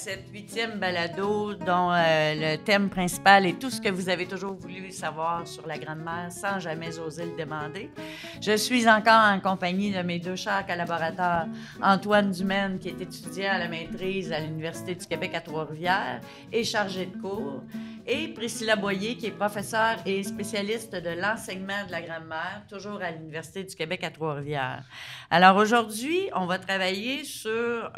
cette 8e balado dont le thème principal est tout ce que vous avez toujours voulu savoir sur la grammaire sans jamais oser le demander. Je suis encore en compagnie de mes deux chers collaborateurs, Antoine Dumaine, qui est étudiant à la maîtrise à l'Université du Québec à Trois-Rivières et chargé de cours, et Priscilla Boyer, qui est professeure et spécialiste de l'enseignement de la grammaire, toujours à l'Université du Québec à Trois-Rivières. Alors aujourd'hui, on va travailler sur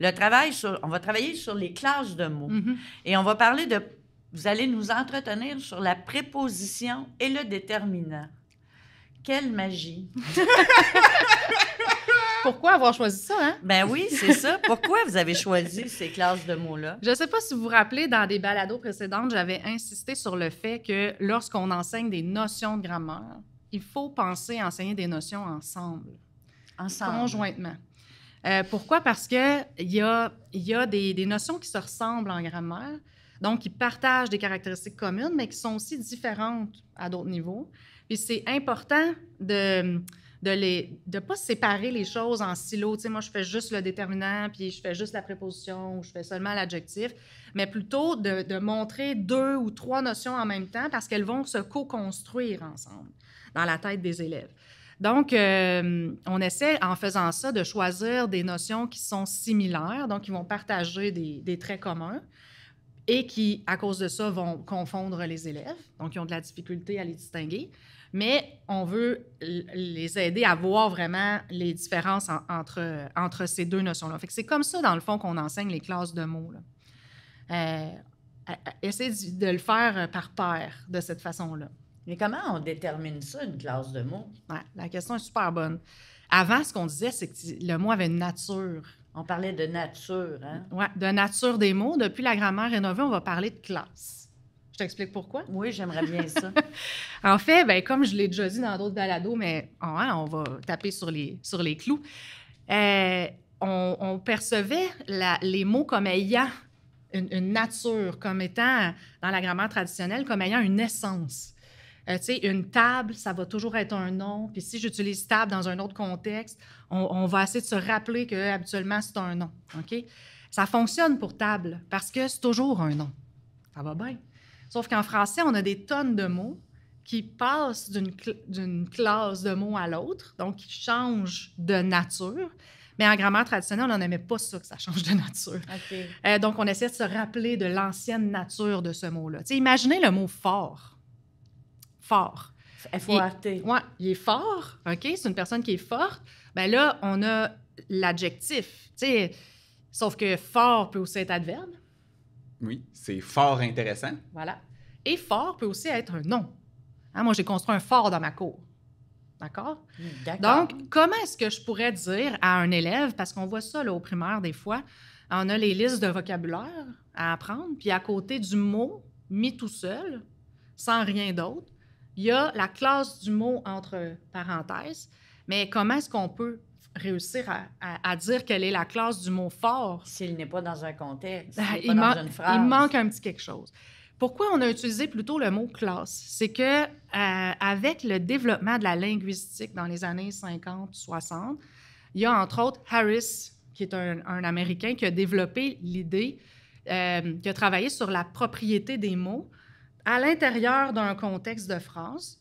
on va travailler sur les classes de mots. Mm-hmm. Et on va parler de... Vous allez nous entretenir sur la préposition et le déterminant. Quelle magie! Pourquoi avoir choisi ça, hein? Ben oui, c'est ça. Pourquoi vous avez choisi ces classes de mots-là? Je ne sais pas si vous vous rappelez, dans des balados précédentes, j'avais insisté sur le fait que lorsqu'on enseigne des notions de grammaire, il faut penser à enseigner des notions ensemble. Conjointement. Pourquoi? Parce qu'il y a des notions qui se ressemblent en grammaire, donc qui partagent des caractéristiques communes, mais qui sont aussi différentes à d'autres niveaux. Puis c'est important de pas séparer les choses en silos. Tu sais, moi, je fais juste le déterminant, puis je fais juste la préposition, ou je fais seulement l'adjectif, mais plutôt de montrer 2 ou 3 notions en même temps parce qu'elles vont se co-construire ensemble dans la tête des élèves. Donc, on essaie, en faisant ça, de choisir des notions qui sont similaires, donc qui vont partager des traits communs et qui, à cause de ça, vont confondre les élèves, donc ils ont de la difficulté à les distinguer. Mais on veut les aider à voir vraiment les différences entre ces deux notions-là. Fait que c'est comme ça, dans le fond, qu'on enseigne les classes de mots. Essayez de le faire par paire, de cette façon-là. Mais comment on détermine ça, une classe de mots? Ouais, la question est super bonne. Avant, ce qu'on disait, c'est que le mot avait une nature. On parlait de nature, hein? Oui, de nature des mots. Depuis la grammaire rénovée, on va parler de classe. Je t'explique pourquoi? Oui, j'aimerais bien ça. En fait, bien, comme je l'ai déjà dit dans d'autres balados, mais on va taper sur les clous, on percevait les mots comme ayant une nature, comme étant, dans la grammaire traditionnelle, comme ayant une essence. Tu sais, une table, ça va toujours être un nom. Puis si j'utilise table dans un autre contexte, on va essayer de se rappeler qu'habituellement, c'est un nom. OK? Ça fonctionne pour table parce que c'est toujours un nom. Ça va bien. Sauf qu'en français, on a des tonnes de mots qui passent d'une classe de mots à l'autre, donc qui changent de nature. Mais en grammaire traditionnelle, on n'aimait pas ça, que ça change de nature. Okay. Donc, on essaie de se rappeler de l'ancienne nature de ce mot-là. Tu sais, imaginez le mot fort. Fort. F-O-R-T. Oui, il est fort, OK? C'est une personne qui est forte. Bien là, on a l'adjectif, tu sais, sauf que fort peut aussi être adverbe. Oui, c'est fort intéressant. Voilà. Et fort peut aussi être un nom. Hein, moi, j'ai construit un fort dans ma cour. D'accord? D'accord. Donc, comment est-ce que je pourrais dire à un élève, parce qu'on voit ça là, au primaire des fois, on a les listes de vocabulaire à apprendre, puis à côté du mot mis tout seul, sans rien d'autre, il y a la classe du mot entre parenthèses, mais comment est-ce qu'on peut réussir à dire quelle est la classe du mot fort? S'il n'est pas dans un contexte, il dans une phrase. Il manque un petit quelque chose. Pourquoi on a utilisé plutôt le mot « classe »? C'est que avec le développement de la linguistique dans les années 50-60, il y a entre autres Harris, qui est un Américain, qui a développé l'idée, qui a travaillé sur la propriété des mots. À l'intérieur d'un contexte de phrase,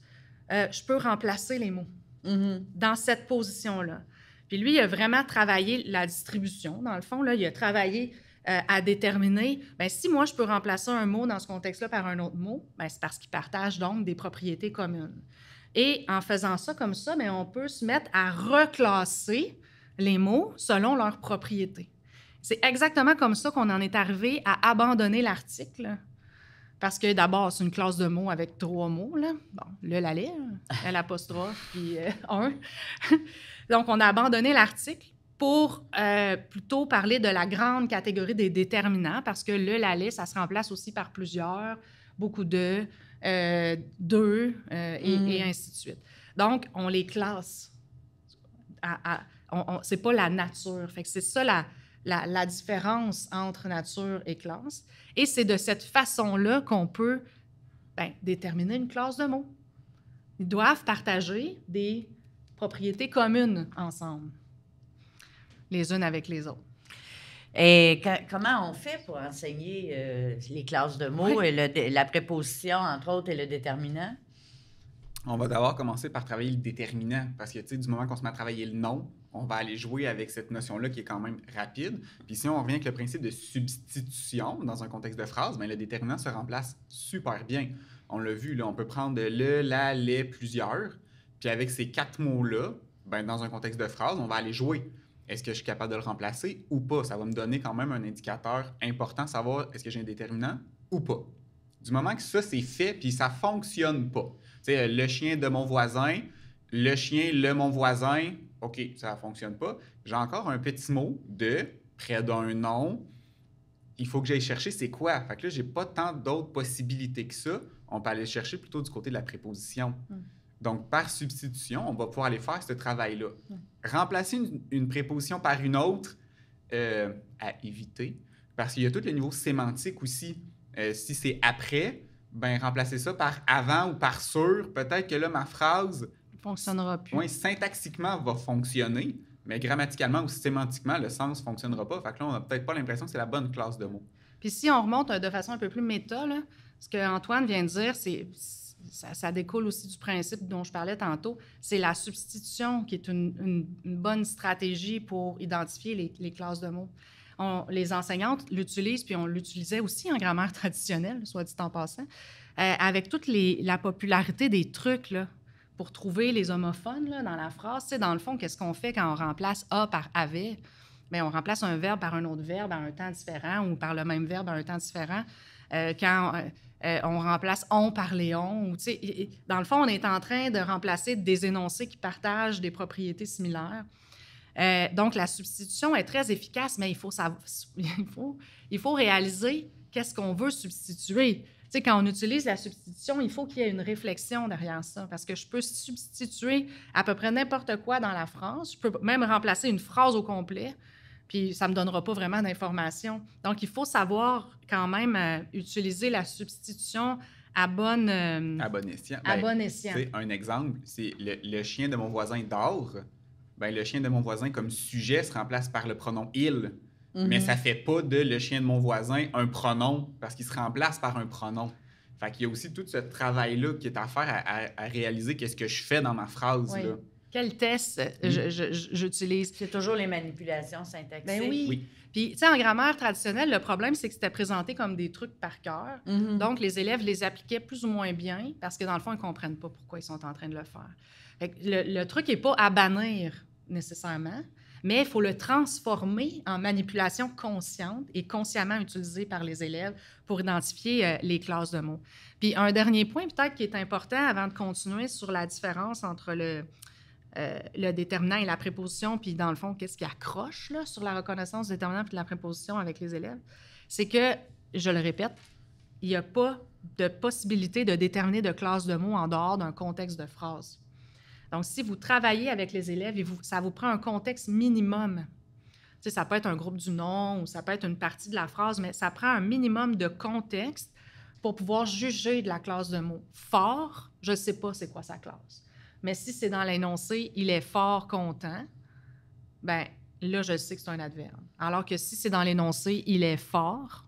je peux remplacer les mots dans cette position-là. Puis lui, il a vraiment travaillé la distribution, dans le fond. Là, il a travaillé à déterminer, bien, si moi, je peux remplacer un mot dans ce contexte-là par un autre mot, bien, c'est parce qu'ils partagent donc des propriétés communes. Et en faisant ça comme ça, bien, on peut se mettre à reclasser les mots selon leurs propriétés. C'est exactement comme ça qu'on en est arrivé à abandonner l'article. Parce que d'abord, c'est une classe de mots avec 3 mots. Là. Bon, le, la, les, l'apostrophe, puis un. Donc, on a abandonné l'article pour plutôt parler de la grande catégorie des déterminants, parce que le, la, les, ça se remplace aussi par plusieurs, beaucoup de, deux, et ainsi de suite. Donc, on les classe. C'est pas la nature. Fait que c'est ça la différence entre nature et classe. Et c'est de cette façon-là qu'on peut déterminer une classe de mots. Ils doivent partager des propriétés communes ensemble, les unes avec les autres. Et comment on fait pour enseigner les classes de mots et la préposition, entre autres, et le déterminant? On va d'abord commencer par travailler le déterminant, parce que, tu sais, du moment qu'on se met à travailler le nom, on va aller jouer avec cette notion-là qui est quand même rapide. Puis si on revient avec le principe de substitution dans un contexte de phrase, bien, le déterminant se remplace super bien. On l'a vu, là, on peut prendre le, la, les, plusieurs, puis avec ces 4 mots-là, bien, dans un contexte de phrase, on va aller jouer. Est-ce que je suis capable de le remplacer ou pas? Ça va me donner quand même un indicateur important, savoir est-ce que j'ai un déterminant ou pas. Du moment que ça, c'est fait, puis ça fonctionne pas. Tu sais, le chien de mon voisin, le chien, mon voisin, OK, ça ne fonctionne pas. J'ai encore un petit mot de près d'un nom. Il faut que j'aille chercher c'est quoi. Fait que là, j'ai pas tant d'autres possibilités que ça. On peut aller chercher plutôt du côté de la préposition. Donc, par substitution, on va pouvoir aller faire ce travail-là. Remplacer une préposition par une autre, à éviter, parce qu'il y a tout le niveau sémantique aussi. Si c'est après, ben remplacer ça par avant ou par sur. Peut-être que là, ma phrase ne fonctionnera plus. Oui, syntaxiquement va fonctionner, mais grammaticalement ou sémantiquement, le sens ne fonctionnera pas. Fait que là, on n'a peut-être pas l'impression que c'est la bonne classe de mots. Puis si on remonte de façon un peu plus méta, là, ce qu'Antoine vient de dire, ça découle aussi du principe dont je parlais tantôt, c'est la substitution qui est une bonne stratégie pour identifier les classes de mots. Les enseignantes l'utilisent, puis on l'utilisait aussi en grammaire traditionnelle, soit dit en passant, avec toute la popularité des trucs là, pour trouver les homophones là, dans la phrase. Tu sais, dans le fond, qu'est-ce qu'on fait quand on remplace « a » par « avait » ? Bien, on remplace un verbe par un autre verbe à un temps différent ou par le même verbe à un temps différent. Quand on remplace « on » par « Léon », tu sais, dans le fond, on est en train de remplacer des énoncés qui partagent des propriétés similaires. Donc, la substitution est très efficace, mais il faut réaliser qu'est-ce qu'on veut substituer. Tu sais, quand on utilise la substitution, il faut qu'il y ait une réflexion derrière ça, parce que je peux substituer à peu près n'importe quoi dans la phrase. Je peux même remplacer une phrase au complet, puis ça ne me donnera pas vraiment d'informations. Donc, il faut savoir quand même utiliser la substitution à bon escient. À bon escient. Un exemple, c'est le chien de mon voisin dort. Ben, le chien de mon voisin comme sujet se remplace par le pronom « il ». Mais ça ne fait pas de le chien de mon voisin un pronom parce qu'il se remplace par un pronom. Fait qu'il y a aussi tout ce travail-là qui est à faire à réaliser qu'est-ce que je fais dans ma phrase. Oui. Là. Quel test j'utilise? C'est toujours les manipulations syntaxiques. Ben oui. Puis, tu sais, en grammaire traditionnelle, le problème, c'est que c'était présenté comme des trucs par cœur. Donc, les élèves les appliquaient plus ou moins bien parce que, dans le fond, ils ne comprennent pas pourquoi ils sont en train de le faire. Fait que le truc n'est pas à bannir nécessairement, mais il faut le transformer en manipulation consciente et consciemment utilisée par les élèves pour identifier les classes de mots. Puis un dernier point peut-être qui est important avant de continuer sur la différence entre le déterminant et la préposition, puis dans le fond, qu'est-ce qui accroche là, sur la reconnaissance du déterminant puis de la préposition avec les élèves, c'est que, je le répète, il n'y a pas de possibilité de déterminer de classe de mots en dehors d'un contexte de phrase. Donc, si vous travaillez avec les élèves, ça vous prend un contexte minimum. Tu sais, ça peut être un groupe du nom ou ça peut être une partie de la phrase, mais ça prend un minimum de contexte pour pouvoir juger de la classe de mots. Fort, je ne sais pas c'est quoi sa classe. Mais si c'est dans l'énoncé « il est fort content », bien là, je sais que c'est un adverbe. Alors que si c'est dans l'énoncé « il est fort »,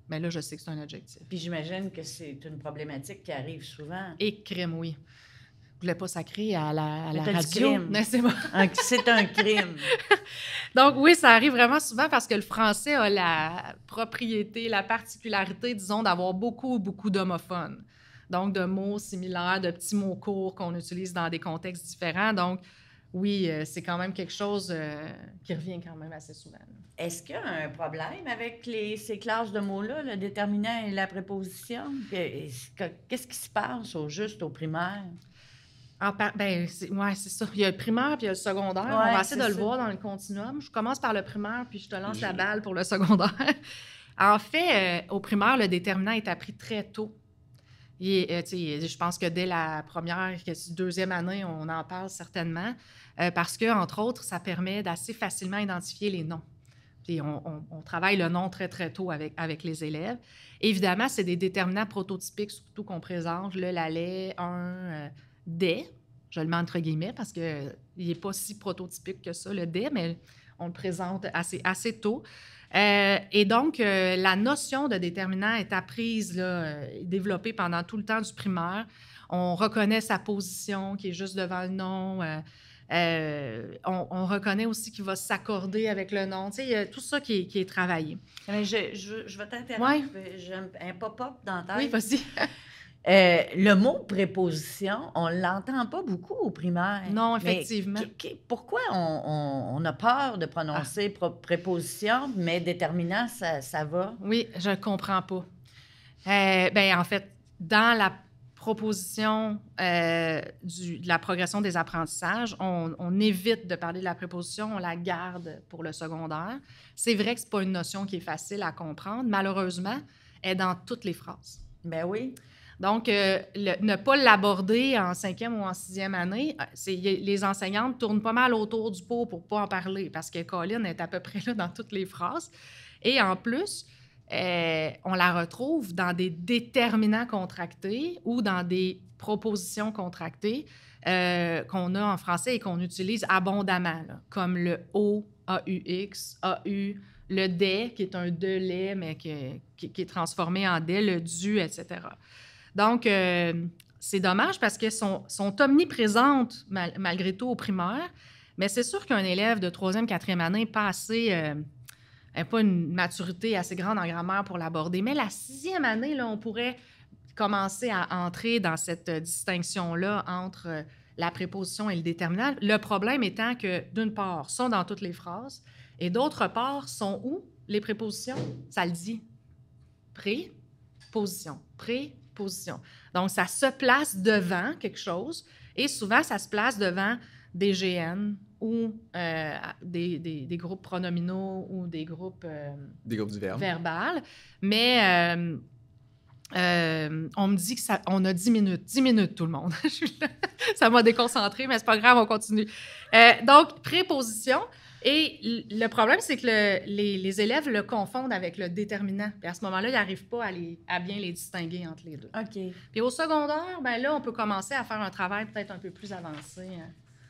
bien là, je sais que c'est un adjectif. Puis j'imagine que c'est une problématique qui arrive souvent. Et crime, oui. Je ne voulais pas sacrer à la radio. Mais c'est bon. C'est un crime. Donc, oui, ça arrive vraiment souvent parce que le français a la propriété, la particularité, disons, d'avoir beaucoup, beaucoup d'homophones. Donc, de mots similaires, de petits mots courts qu'on utilise dans des contextes différents. Donc, oui, c'est quand même quelque chose qui revient quand même assez souvent. Est-ce qu'il y a un problème avec ces classes de mots-là, le déterminant et la préposition? Qu'est-ce qui se passe au juste au primaire? C'est ça. Il y a le primaire puis il y a le secondaire. Ouais, on va essayer de le voir dans le continuum. Je commence par le primaire puis je te lance la balle pour le secondaire. En fait, au primaire, le déterminant est appris très tôt. Je pense que dès la première, deuxième année, on en parle certainement parce que, entre autres, ça permet d'assez facilement identifier les noms. Puis on travaille le nom très, très tôt avec les élèves. Évidemment, c'est des déterminants prototypiques, surtout qu'on présente, le, la, les, un... des, je le mets entre guillemets parce qu'il n'est pas si prototypique que ça, le des, mais on le présente assez tôt. Et donc, la notion de déterminant est apprise, là, développée pendant tout le temps du primaire. On reconnaît sa position qui est juste devant le nom. On reconnaît aussi qu'il va s'accorder avec le nom. Tu sais, il y a tout ça qui est travaillé. Mais je vais t'interrompre. J'ai un pop-up dans la tête. Oui, vas-y. Le mot préposition, on ne l'entend pas beaucoup au primaire. Non, effectivement. Pourquoi on a peur de prononcer préposition, mais déterminant, ça va? Oui, je ne comprends pas. En fait, dans la proposition de la progression des apprentissages, on évite de parler de la préposition, on la garde pour le secondaire. C'est vrai que ce n'est pas une notion qui est facile à comprendre. Malheureusement, elle est dans toutes les phrases. Ben oui. Donc, ne pas l'aborder en 5e ou en 6e année, les enseignantes tournent pas mal autour du pot pour ne pas en parler parce que Colin est à peu près là dans toutes les phrases. Et en plus, on la retrouve dans des déterminants contractés ou dans des propositions contractées qu'on a en français et qu'on utilise abondamment, là, comme le O, A-U-X, A-U, le DE, qui est un de-lait, mais qui est transformé en DE, le du, etc. Donc, c'est dommage parce qu'elles sont omniprésentes malgré tout au primaire, mais c'est sûr qu'un élève de 3e, 4e année n'a pas une maturité assez grande en grammaire pour l'aborder. Mais la 6e année, là, on pourrait commencer à entrer dans cette distinction-là entre la préposition et le déterminant. Le problème étant que, d'une part, sont dans toutes les phrases et d'autre part, sont où les prépositions? Ça le dit. Préposition. Préposition. Donc, ça se place devant quelque chose et souvent, ça se place devant des GN ou des groupes pronominaux ou des groupes du verbe. Verbal. Mais on me dit qu'on a 10 minutes. 10 minutes, tout le monde. Ça m'a déconcentré, mais c'est pas grave, on continue. Donc, préposition. Et le problème, c'est que les élèves le confondent avec le déterminant. Puis à ce moment-là, ils n'arrivent pas à bien les distinguer entre les deux. OK. Puis au secondaire, ben là, on peut commencer à faire un travail peut-être un peu plus avancé.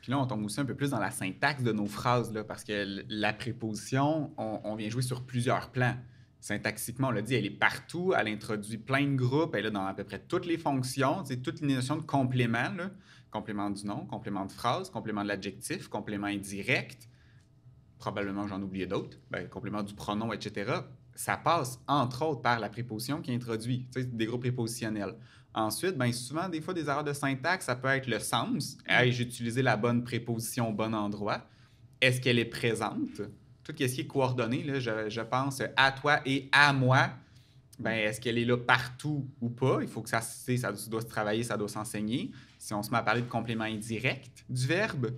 Puis là, on tombe aussi un peu plus dans la syntaxe de nos phrases, là, parce que la préposition, on vient jouer sur plusieurs plans. Syntaxiquement, on l'a dit, elle est partout, elle introduit plein de groupes, elle est dans à peu près toutes les fonctions, toutes les notions de complément, là. Complément du nom, complément de phrase, complément de l'adjectif, complément indirect, probablement j'en oubliais d'autres, complément du pronom, etc. Ça passe, entre autres, par la préposition qui introduit, des groupes prépositionnels. Ensuite, souvent, des fois, des erreurs de syntaxe, ça peut être le sens. Hey, j'ai utilisé la bonne préposition au bon endroit. Est-ce qu'elle est présente? Tout ce qui est coordonné, là, je pense à toi et à moi. Est-ce qu'elle est là partout ou pas? Il faut que ça doit se travailler, ça doit s'enseigner. Si on se met à parler de complément indirect du verbe,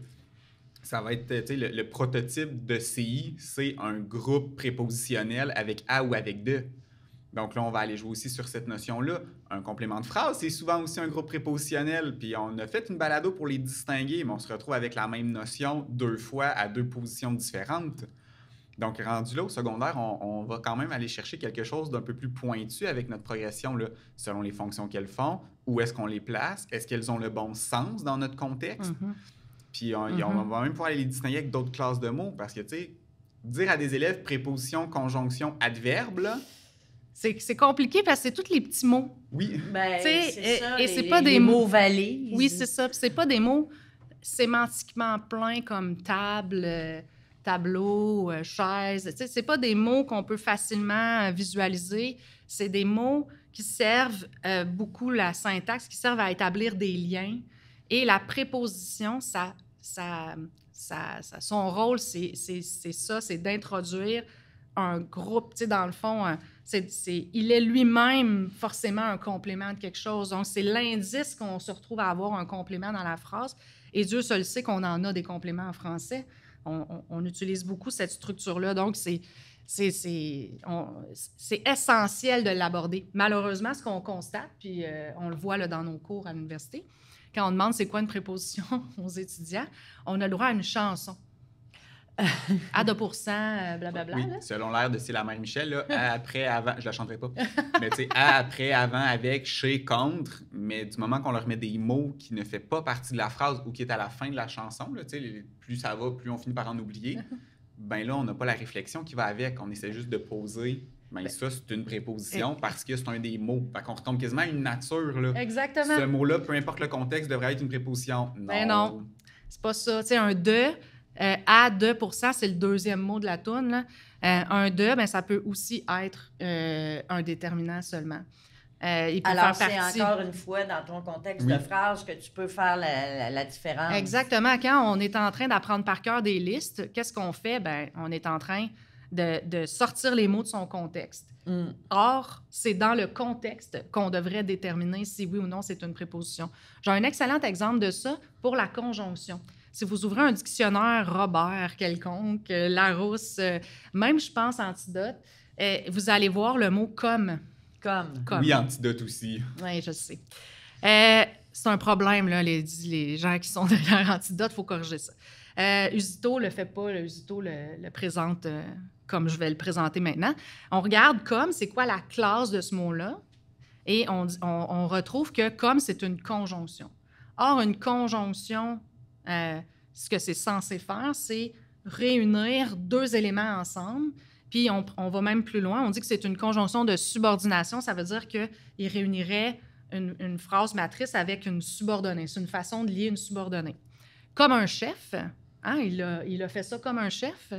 ça va être le prototype de CI, c'est un groupe prépositionnel avec à ou avec de. Donc là, on va aller jouer aussi sur cette notion-là. Un complément de phrase, c'est souvent aussi un groupe prépositionnel. Puis on a fait une balado pour les distinguer, mais on se retrouve avec la même notion 2 fois à 2 positions différentes. Donc, rendu là au secondaire, on va quand même aller chercher quelque chose d'un peu plus pointu avec notre progression, là, selon les fonctions qu'elles font. Où est-ce qu'on les place? Est-ce qu'elles ont le bon sens dans notre contexte? Mm-hmm. Puis on va même pouvoir aller les distinguer avec d'autres classes de mots. Parce que, tu sais, dire à des élèves préposition, conjonction, adverbe, là, c'est compliqué parce que c'est tous les petits mots. Oui. C'est ça, et c'est pas des mots valises. Oui, c'est ça. Puis c'est pas des mots sémantiquement pleins comme table, tableau, chaise. C'est pas des mots qu'on peut facilement visualiser. C'est des mots qui servent beaucoup la syntaxe, qui servent à établir des liens. Et la préposition, son rôle, c'est ça, c'est d'introduire un groupe. Tu sais, dans le fond, il est lui-même forcément un complément de quelque chose. Donc, c'est l'indice qu'on se retrouve à avoir un complément dans la phrase. Et Dieu seul sait qu'on en a des compléments en français. On utilise beaucoup cette structure-là. Donc, c'est essentiel de l'aborder. Malheureusement, ce qu'on constate, puis on le voit là, dans nos cours à l'université, quand on demande c'est quoi une préposition aux étudiants, on a le droit à une chanson. À 2%, blablabla. Oui, là. selon l'air de C'est la mère Michel, là, à, après, avant, je la chanterai pas, mais tu sais, à, après, avant, avec, chez, contre, mais du moment qu'on leur met des mots qui ne fait pas partie de la phrase ou qui est à la fin de la chanson, là, tu sais, plus ça va, plus on finit par en oublier, ben là, on n'a pas la réflexion qui va avec. On essaie juste de poser. Ben ça, c'est une préposition parce que c'est un des mots. Fait qu'on retombe quasiment à une nature, là. Exactement. Ce mot-là, peu importe le contexte, devrait être une préposition. Non. Ben non. C'est pas ça. Tu sais, un de, à 2%, c'est le deuxième mot de la toune, là. Un de, ben, ça peut aussi être un déterminant seulement. Il peut Alors, faire c'est partie... encore une fois dans ton contexte Oui. de phrase que tu peux faire la différence. Exactement. Quand on est en train d'apprendre par cœur des listes, qu'est-ce qu'on fait? Ben, on est en train de sortir les mots de son contexte. Mm. Or, c'est dans le contexte qu'on devrait déterminer si oui ou non c'est une préposition. J'ai un excellent exemple de ça pour la conjonction. Si vous ouvrez un dictionnaire Robert quelconque, Larousse, même, je pense, Antidote, vous allez voir le mot « comme ». Comme. Oui, Antidote aussi. Oui, je sais. C'est un problème, là, les gens qui sont derrière Antidote, il faut corriger ça. Usito le fait pas, Usito le présente comme je vais le présenter maintenant. On regarde comme, c'est quoi la classe de ce mot-là, et on retrouve que comme, c'est une conjonction. Or, une conjonction, ce que c'est censé faire, c'est réunir deux éléments ensemble. Puis, on va même plus loin. On dit que c'est une conjonction de subordination. Ça veut dire qu'il réunirait une phrase matrice avec une subordonnée. C'est une façon de lier une subordonnée. Comme un chef, hein, il a fait ça comme un chef.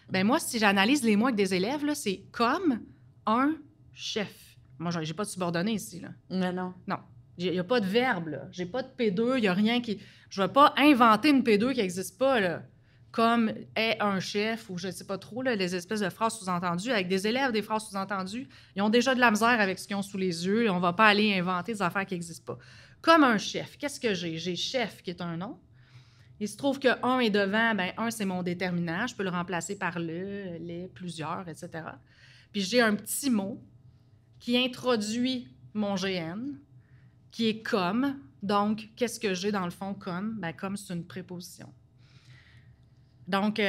Bien, moi, si j'analyse les mots avec des élèves, là, c'est comme un chef. Moi, j'ai pas de subordonnée ici, là. Mais non. Non. Il n'y a pas de verbe, là. J'ai pas de P2, il n'y a rien qui... Je ne vais pas inventer une P2 qui n'existe pas, là. Comme est un chef, ou je ne sais pas trop, là, les espèces de phrases sous-entendues. Avec des élèves, des phrases sous-entendues, ils ont déjà de la misère avec ce qu'ils ont sous les yeux, et on ne va pas aller inventer des affaires qui n'existent pas. Comme un chef, qu'est-ce que j'ai? J'ai chef, qui est un nom. Il se trouve que un est devant, bien, un, c'est mon déterminant, je peux le remplacer par le, les, plusieurs, etc. Puis j'ai un petit mot qui introduit mon GN, qui est comme. Donc, qu'est-ce que j'ai dans le fond comme? Bien, comme, c'est une préposition. Donc,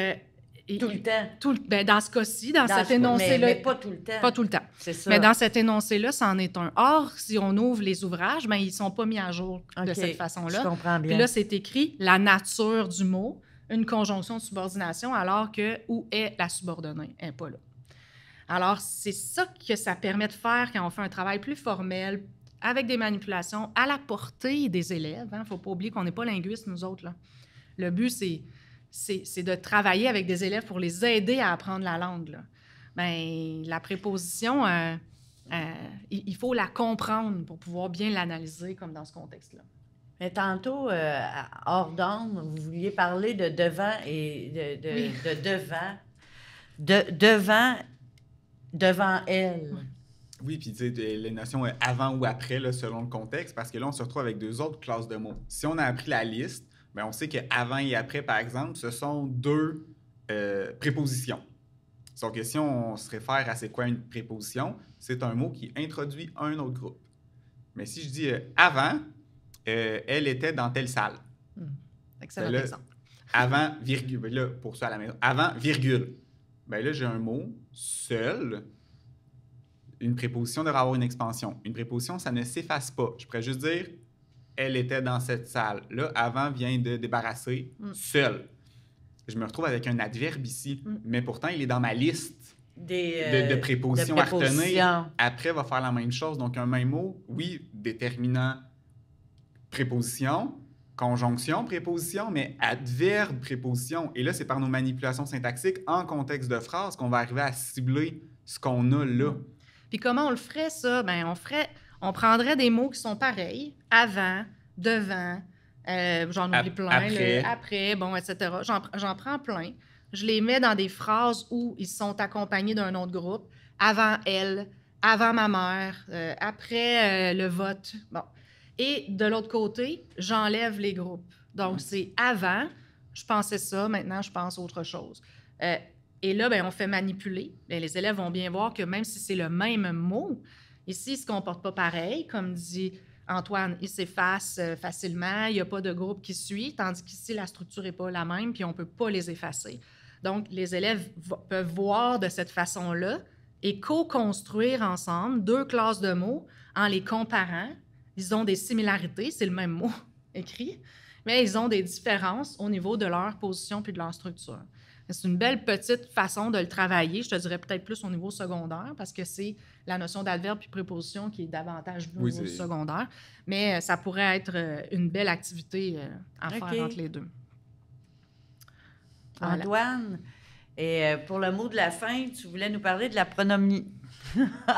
tout le temps. Ben, dans ce cas-ci, dans cet énoncé-là... Mais pas tout le temps. Pas tout le temps. C'est ça. Mais dans cet énoncé-là, c'en est un. Or, si on ouvre les ouvrages, ben, ils ne sont pas mis à jour de cette façon-là. Je comprends bien. Puis là, c'est écrit la nature du mot, une conjonction de subordination, alors que où est la subordonnée? Elle n'est pas là. Alors, c'est ça que ça permet de faire quand on fait un travail plus formel, avec des manipulations à la portée des élèves. Il ne faut pas oublier qu'on n'est pas linguistes, nous autres, là. Le but, c'est de travailler avec des élèves pour les aider à apprendre la langue, là. Bien, la préposition, il faut la comprendre pour pouvoir bien l'analyser, comme dans ce contexte-là. Mais tantôt, hors d'onde, vous vouliez parler de devant et de devant. Devant elle. Oui, puis tu sais, les notions avant ou après, là, selon le contexte, parce que là, on se retrouve avec deux autres classes de mots. Si on a appris la liste, bien, on sait qu'avant et après, par exemple, ce sont deux prépositions. Sauf que si on se réfère à c'est quoi une préposition, c'est un mot qui introduit un autre groupe. Mais si je dis avant, elle était dans telle salle. Excellent exemple. Avant, virgule. Là, pour ça à la maison. Avant, virgule. Bien là, j'ai un mot, seul. Une préposition devrait avoir une expansion. Une préposition, ça ne s'efface pas. Je pourrais juste dire elle était dans cette salle. Là, avant vient de débarrasser, seul. Je me retrouve avec un adverbe ici, mais pourtant, il est dans ma liste de prépositions à retenir. Après, va faire la même chose. Donc, un même mot, oui, déterminant, préposition, conjonction, préposition, mais adverbe, préposition. Et là, c'est par nos manipulations syntaxiques en contexte de phrase qu'on va arriver à cibler ce qu'on a là. Puis comment on le ferait, ça? Bien, on prendrait des mots qui sont pareils, avant, devant, j'en oublie plein, après, bon, etc. J'en prends plein. Je les mets dans des phrases où ils sont accompagnés d'un autre groupe. Avant elle, avant ma mère, après le vote. Bon. Et de l'autre côté, j'enlève les groupes. Donc, c'est avant, je pensais ça, maintenant, je pense autre chose. Et là, bien, on fait manipuler. Bien, les élèves vont bien voir que même si c'est le même mot, ici, il ne se comporte pas pareil. Comme dit Antoine, il s'efface facilement, il n'y a pas de groupe qui suit, tandis qu'ici, la structure n'est pas la même, puis on ne peut pas les effacer. Donc, les élèves peuvent voir de cette façon-là et co-construire ensemble deux classes de mots en les comparant. Ils ont des similarités, c'est le même mot écrit, mais ils ont des différences au niveau de leur position puis de leur structure. C'est une belle petite façon de le travailler. Je te dirais peut-être plus au niveau secondaire parce que c'est la notion d'adverbe puis préposition qui est davantage vue au niveau secondaire. Mais ça pourrait être une belle activité à faire entre les deux. Voilà. Antoine, et pour le mot de la fin, tu voulais nous parler de la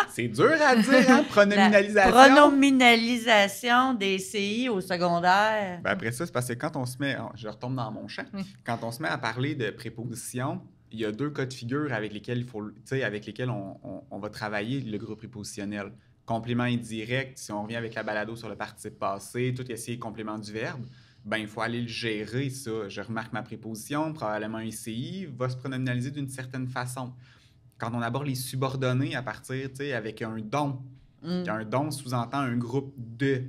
C'est dur à dire, hein? Pronominalisation. La pronominalisation des CI au secondaire. Ben après ça, c'est parce que quand on se met... Je retombe dans mon champ. Quand on se met à parler de préposition, il y a 2 cas de figure avec lesquels, on va travailler le groupe prépositionnel. Complément indirect, si on revient avec la balado sur le participe passé, tout ce qui est complément du verbe, ben il faut aller le gérer, ça. Je remarque ma préposition, probablement un CI, va se pronominaliser d'une certaine façon. Quand on aborde les subordonnés à partir, avec un don, un don sous-entend un groupe de.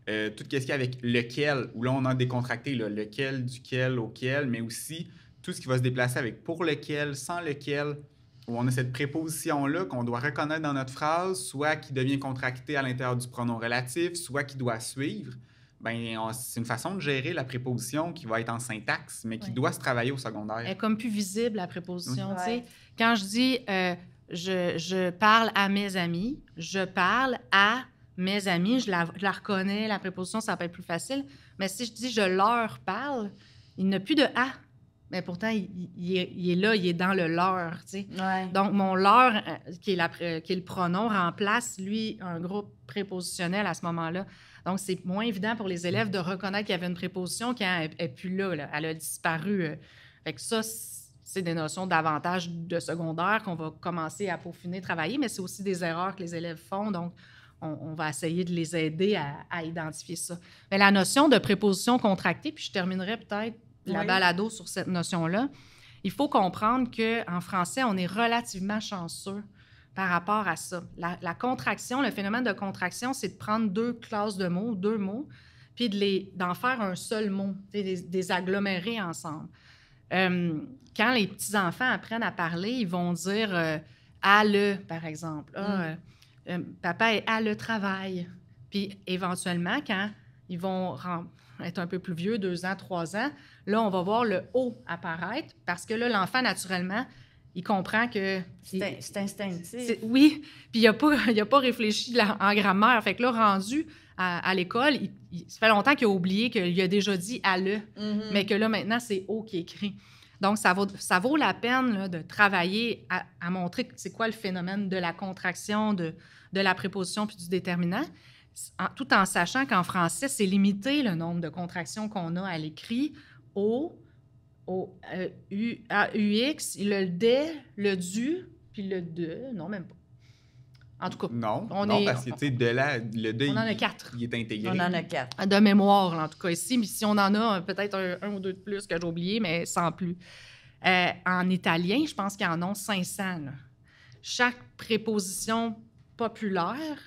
Tout ce qui est avec lequel, où là, on a décontracté lequel, duquel, auquel, mais aussi tout ce qui va se déplacer avec pour lequel, sans lequel, où on a cette préposition-là qu'on doit reconnaître dans notre phrase, soit qui devient contractée à l'intérieur du pronom relatif, soit qui doit suivre. C'est une façon de gérer la préposition qui va être en syntaxe, mais qui doit se travailler au secondaire. Elle est comme plus visible, la préposition. Oui. Quand je dis je parle à mes amis, je parle à mes amis, je la reconnais, la préposition, ça peut être plus facile. Mais si je dis je leur parle, il n'a plus de « à ». Mais pourtant, il est là, il est dans le « leur ». Ouais. Donc, mon « leur », qui est le pronom, remplace, lui, un groupe prépositionnel à ce moment-là. Donc, c'est moins évident pour les élèves de reconnaître qu'il y avait une préposition qui n'est plus là, elle a disparu. Fait que ça, c'est des notions d'avantage de secondaire qu'on va commencer à peaufiner, travailler, mais c'est aussi des erreurs que les élèves font. Donc, on va essayer de les aider à identifier ça. Mais la notion de préposition contractée, puis je terminerai peut-être la balado sur cette notion-là, il faut comprendre qu'en français, on est relativement chanceux par rapport à ça. La contraction, le phénomène de contraction, c'est de prendre 2 classes de mots, 2 mots, puis d'en faire un seul mot, des agglomérer ensemble. Quand les petits-enfants apprennent à parler, ils vont dire à le, par exemple. Papa est à le travail. Puis éventuellement, quand ils vont être un peu plus vieux, 2 ans, 3 ans, là, on va voir le « o » apparaître parce que là, l'enfant, naturellement, il comprend que... C'est instinctif. Oui, puis il n'a pas réfléchi en grammaire. Fait que là, rendu à l'école, ça fait longtemps qu'il a oublié qu'il a déjà dit « à le mais que là, maintenant, c'est « o » qui est écrit. Donc, ça vaut la peine là, de travailler à montrer c'est quoi le phénomène de la contraction, de la préposition puis du déterminant, tout en sachant qu'en français, c'est limité le nombre de contractions qu'on a à l'écrit au UX, le DE, le DU, puis le DE, non, même pas. En tout cas, non, parce que, tu sais, le DE, on en a 4. Il est intégré. On en a 4. De mémoire, là, en tout cas, ici. Mais si on en a peut-être un ou 2 de plus que j'ai oublié, mais sans plus. En italien, je pense qu'ils en ont 500. Là. Chaque préposition populaire,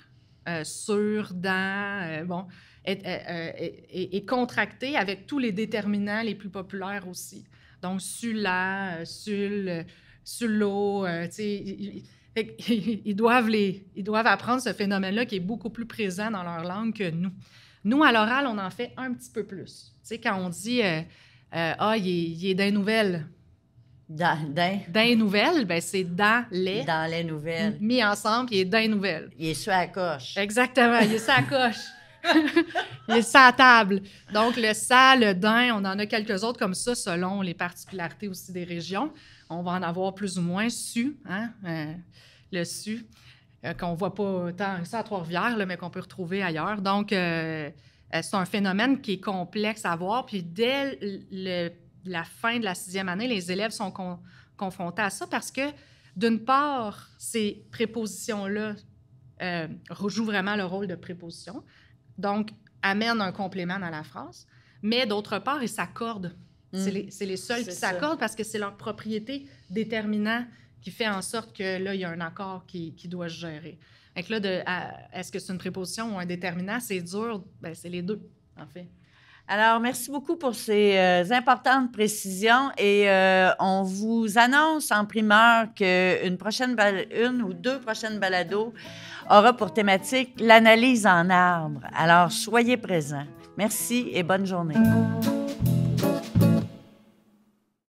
sur, dans, est contractée avec tous les déterminants les plus populaires aussi. Donc, sula, sul, sullo, tu sais... Ils doivent apprendre ce phénomène-là qui est beaucoup plus présent dans leur langue que nous. Nous, à l'oral, on en fait un petit peu plus. Tu sais, quand on dit il est dans les nouvelles. Dans les nouvelles, bien, c'est dans les. Dans les nouvelles. Mis ensemble, il est dans les nouvelles. Il est sur la coche. Exactement, il est sur la coche. Il est sur la table. Donc, le ça, le dans, on en a quelques autres comme ça selon les particularités aussi des régions. On va en avoir plus ou moins su, hein, le su, qu'on ne voit pas tant que ça à Trois-Rivières, là, mais qu'on peut retrouver ailleurs. Donc, c'est un phénomène qui est complexe à voir. Puis, dès la fin de la 6e année, les élèves sont confrontés à ça parce que, d'une part, ces prépositions-là jouent vraiment le rôle de préposition, donc amènent un complément dans la phrase, mais d'autre part, ils s'accordent. C'est les seuls qui s'accordent parce que c'est leur propriété déterminante qui fait en sorte que là, il y a un accord qui doit se gérer. Donc là, est-ce que c'est une préposition ou un déterminant? C'est dur. Bien, c'est les deux, en fait. Alors, merci beaucoup pour ces importantes précisions et on vous annonce en primeur qu'une ou 2 prochaines balados aura pour thématique l'analyse en arbre. Alors, soyez présents. Merci et bonne journée.